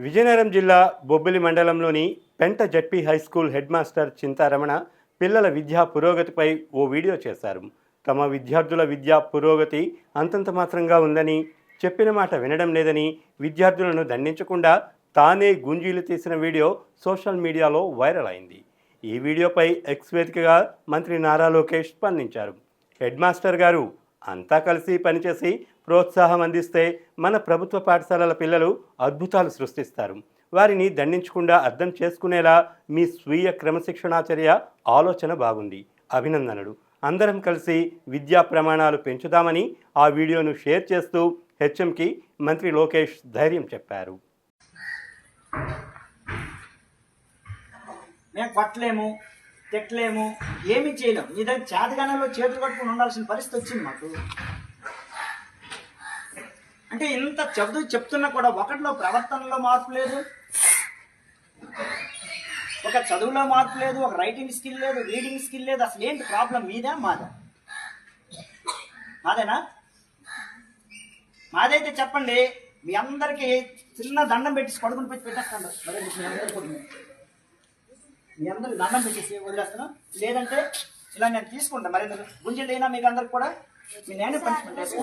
విజయనగరం జిల్లా బొబ్బిలి మండలంలోని పెంట జడ్పీ హైస్కూల్ హెడ్ మాస్టర్ చింతారమణ పిల్లల విద్యా పురోగతిపై ఓ వీడియో చేశారు. తమ విద్యార్థుల విద్యా పురోగతి అంతంత మాత్రంగా ఉందని, చెప్పిన మాట వినడం లేదని విద్యార్థులను దండించకుండా తానే గుంజీలు తీసిన వీడియో సోషల్ మీడియాలో వైరల్ అయింది. ఈ వీడియోపై ఎక్స్ వేదికగా మంత్రి నారా లోకేష్ స్పందించారు. హెడ్ మాస్టర్ గారు అంతా కలిసి పనిచేసి ప్రోత్సాహం అందిస్తే మన ప్రభుత్వ పాఠశాలల పిల్లలు అద్భుతాలు సృష్టిస్తారు. వారిని దండించకుండా అర్థం చేసుకునేలా మీ స్వీయ క్రమశిక్షణాచర్య ఆలోచన బాగుంది, అభినందనలు. అందరం కలిసి విద్యా ప్రమాణాలు పెంచుదామని ఆ వీడియోను షేర్ చేస్తూ హెచ్ఎంకి మంత్రి లోకేష్ ధైర్యం చెప్పారు. మేము కొట్టలేము, తిట్టలేము, ఏమీ చేయలేము. మీ దగ్గర చేతగానంలో చేతులు కట్టుకుని ఉండాల్సిన పరిస్థితి వచ్చింది మాకు. అంటే ఇంత చెప్తున్నా కూడా ఒకటిలో ప్రవర్తనలో మార్పు లేదు, ఒక చదువులో మార్పు లేదు, ఒక రైటింగ్ స్కిల్ లేదు, రీడింగ్ స్కిల్ లేదు. అసలు ఏంటి ప్రాబ్లం? మీదా మాదా? మాదేనా? మాదైతే చెప్పండి. మీ అందరికీ చిన్న దండం పెట్టి కొడుకుని పెట్టి పెట్టేస్తాను. మీ అందరికి దండం పెట్టేసి వదిలేస్తాను. లేదంటే ఇలా నేను తీసుకుంటాను. మరి గుంజలు అయినా మీకు అందరికి కూడా మీ నేనే పనిష్మెంట్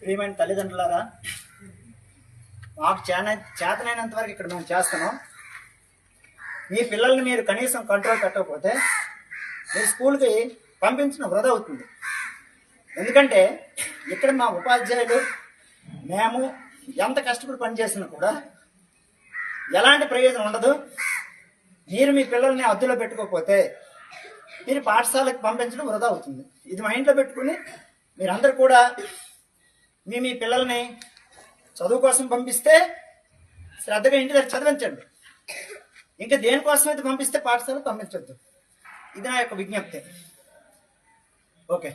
ప్రియమైన తల్లిదండ్రులారా, మాకు చేతనైనంత వరకు ఇక్కడ మేము చేస్తున్నాం. మీ పిల్లల్ని మీరు కనీసం కంట్రోల్ పెట్టకపోతే మీరు స్కూల్కి పంపించడం వృధా అవుతుంది. ఎందుకంటే ఇక్కడ మా ఉపాధ్యాయులు మేము ఎంత కష్టపడి పనిచేసినా కూడా ఎలాంటి ప్రయోజనం ఉండదు. మీరు మీ పిల్లల్ని అద్దులో పెట్టుకోకపోతే మీరు పాఠశాలకు పంపించడం వృధా అవుతుంది. ఇది మైండ్లో పెట్టుకుని మీరందరూ కూడా మీ పిల్లల్ని చదువు కోసం పంపిస్తే శ్రద్ధగా ఇంటి దగ్గర చదివించండి. ఇంకా దేనికోసం అయితే పంపిస్తే పాఠశాలకు పంపించవద్దు. ఇది నా యొక్క విజ్ఞప్తి. ఓకే.